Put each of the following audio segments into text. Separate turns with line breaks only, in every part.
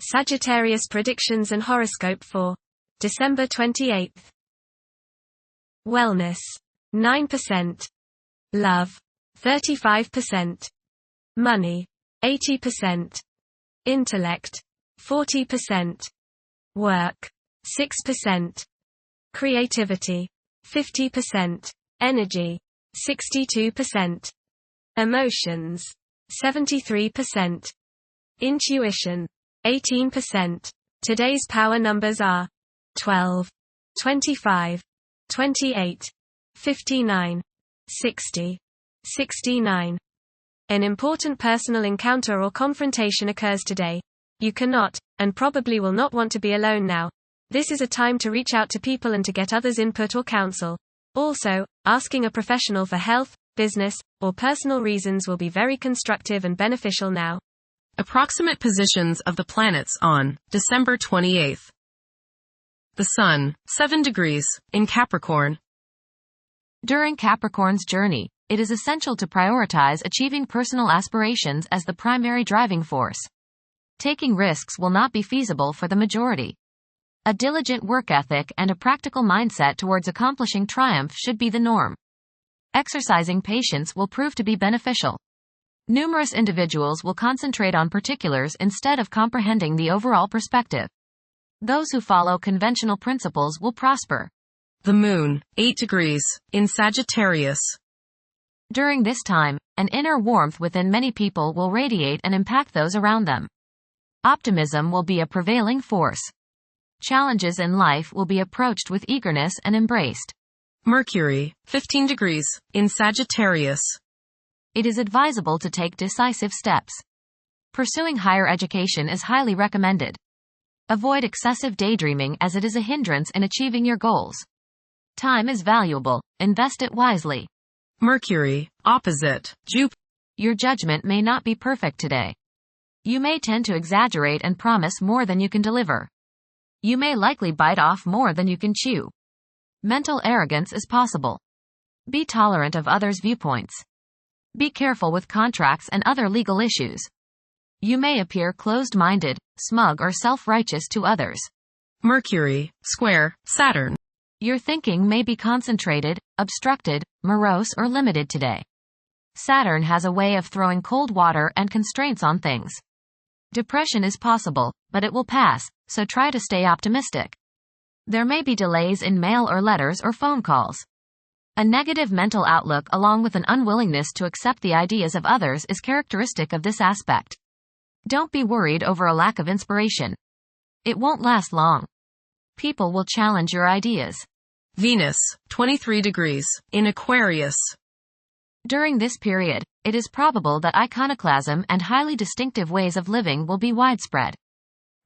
Sagittarius predictions and horoscope for December 28. Wellness 9%. Love 35%. Money 80%. Intellect 40%. Work 6%. Creativity 50%. Energy 62%. Emotions 73%. Intuition 18%. Today's power numbers are 12, 25, 28, 59, 60, 69. An important personal encounter or confrontation occurs today. You cannot, and probably will not want to be alone now. This is a time to reach out to people and to get others' input or counsel. Also, asking a professional for health, business, or personal reasons will be very constructive and beneficial now.
Approximate positions of the planets on December 28th. The Sun, 7 degrees, in Capricorn.
During Capricorn's journey, it is essential to prioritize achieving personal aspirations as the primary driving force. Taking risks will not be feasible for the majority. A diligent work ethic and a practical mindset towards accomplishing triumph should be the norm. Exercising patience will prove to be beneficial. Numerous individuals will concentrate on particulars instead of comprehending the overall perspective. Those who follow conventional principles will prosper.
The Moon, 8 degrees, in Sagittarius.
During this time, an inner warmth within many people will radiate and impact those around them. Optimism will be a prevailing force. Challenges in life will be approached with eagerness and embraced.
Mercury, 15 degrees, in Sagittarius.
It is advisable to take decisive steps. Pursuing higher education is highly recommended. Avoid excessive daydreaming as it is a hindrance in achieving your goals. Time is valuable, invest it wisely.
Mercury, opposite Jupiter.
Your judgment may not be perfect today. You may tend to exaggerate and promise more than you can deliver. You may likely bite off more than you can chew. Mental arrogance is possible. Be tolerant of others' viewpoints. Be careful with contracts and other legal issues. You may appear closed-minded, smug or self-righteous to others.
Mercury, square Saturn.
Your thinking may be concentrated, obstructed, morose or limited today. Saturn has a way of throwing cold water and constraints on things. Depression is possible, but it will pass, so try to stay optimistic. There may be delays in mail or letters or phone calls. A negative mental outlook along with an unwillingness to accept the ideas of others is characteristic of this aspect. Don't be worried over a lack of inspiration. It won't last long. People will challenge your ideas.
Venus, 23 degrees, in Aquarius.
During this period, it is probable that iconoclasm and highly distinctive ways of living will be widespread.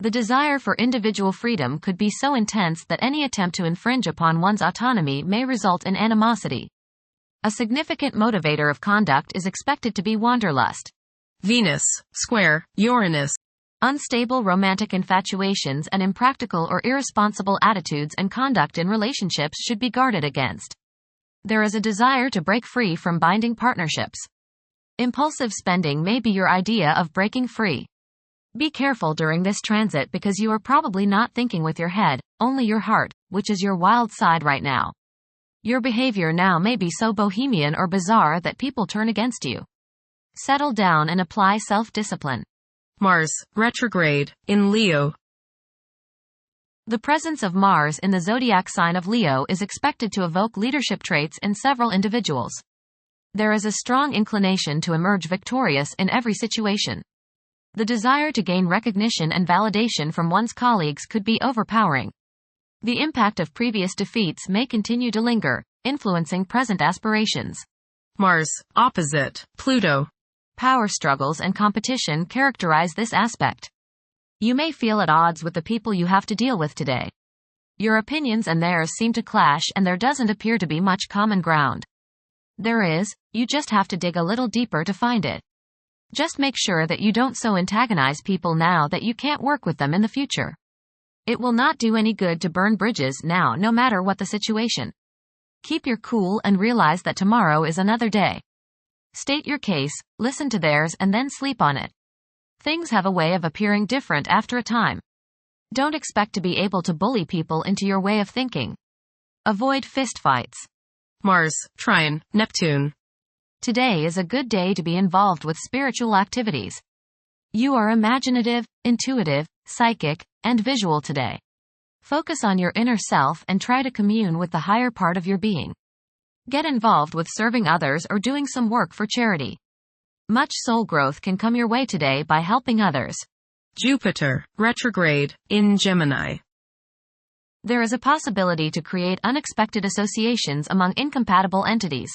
The desire for individual freedom could be so intense that any attempt to infringe upon one's autonomy may result in animosity. A significant motivator of conduct is expected to be wanderlust.
Venus, square Uranus.
Unstable romantic infatuations and impractical or irresponsible attitudes and conduct in relationships should be guarded against. There is a desire to break free from binding partnerships. Impulsive spending may be your idea of breaking free. Be careful during this transit because you are probably not thinking with your head, only your heart, which is your wild side right now. Your behavior now may be so bohemian or bizarre that people turn against you. Settle down and apply self-discipline.
Mars, retrograde, in Leo.
The presence of Mars in the zodiac sign of Leo is expected to evoke leadership traits in several individuals. There is a strong inclination to emerge victorious in every situation. The desire to gain recognition and validation from one's colleagues could be overpowering. The impact of previous defeats may continue to linger, influencing present aspirations.
Mars, opposite Pluto.
Power struggles and competition characterize this aspect. You may feel at odds with the people you have to deal with today. Your opinions and theirs seem to clash and there doesn't appear to be much common ground. There is, you just have to dig a little deeper to find it. Just make sure that you don't so antagonize people now that you can't work with them in the future. It will not do any good to burn bridges now no matter what the situation. Keep your cool and realize that tomorrow is another day. State your case, listen to theirs and then sleep on it. Things have a way of appearing different after a time. Don't expect to be able to bully people into your way of thinking. Avoid fistfights.
Mars, Trine, Neptune.
Today is a good day to be involved with spiritual activities. You are imaginative, intuitive, psychic, and visual today. Focus on your inner self and try to commune with the higher part of your being. Get involved with serving others or doing some work for charity. Much soul growth can come your way today by helping others.
Jupiter, retrograde, in Gemini.
There is a possibility to create unexpected associations among incompatible entities.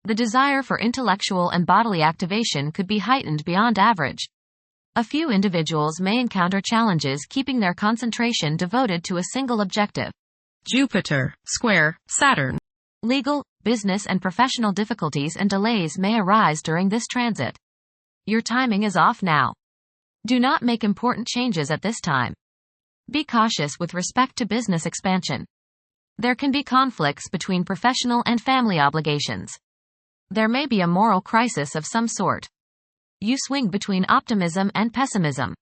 The desire for intellectual and bodily activation could be heightened beyond average. A few individuals may encounter challenges keeping their concentration devoted to a single objective.
Jupiter, square, Saturn.
Legal, business and professional difficulties and delays may arise during this transit. Your timing is off now. Do not make important changes at this time. Be cautious with respect to business expansion. There can be conflicts between professional and family obligations. There may be a moral crisis of some sort. You swing between optimism and pessimism.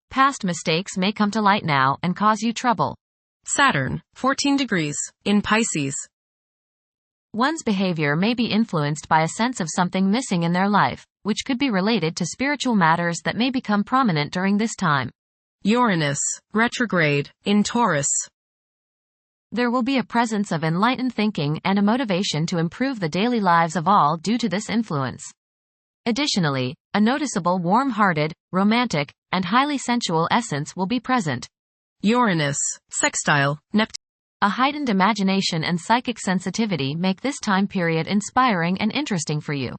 Past mistakes may come to light now and cause you trouble.
Saturn, 14 degrees, in Pisces.
One's behavior may be influenced by a sense of something missing in their life, which could be related to spiritual matters that may become prominent during this time.
Uranus, retrograde, in Taurus.
There will be a presence of enlightened thinking and a motivation to improve the daily lives of all due to this influence. Additionally, a noticeable warm-hearted, romantic, and highly sensual essence will be present.
Uranus, sextile, Neptune.
A heightened imagination and psychic sensitivity make this time period inspiring and interesting for you.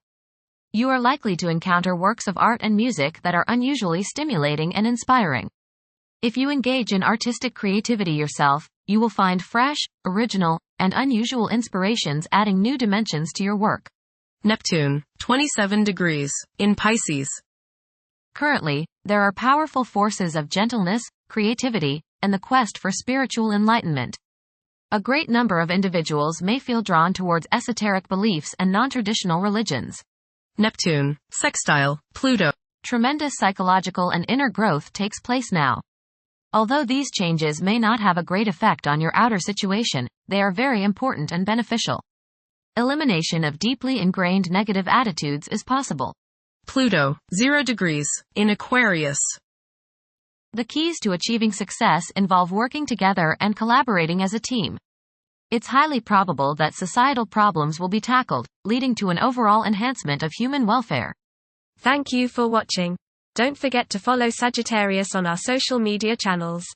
You are likely to encounter works of art and music that are unusually stimulating and inspiring. If you engage in artistic creativity yourself, you will find fresh, original, and unusual inspirations adding new dimensions to your work.
Neptune, 27 degrees, in Pisces.
Currently, there are powerful forces of gentleness, creativity, and the quest for spiritual enlightenment. A great number of individuals may feel drawn towards esoteric beliefs and non-traditional religions.
Neptune, sextile, Pluto.
Tremendous psychological and inner growth takes place now. Although these changes may not have a great effect on your outer situation, they are very important and beneficial. Elimination of deeply ingrained negative attitudes is possible.
Pluto, 0 degrees, in Aquarius.
The keys to achieving success involve working together and collaborating as a team. It's highly probable that societal problems will be tackled, leading to an overall enhancement of human welfare.
Thank you for watching. Don't forget to follow Sagittarius on our social media channels.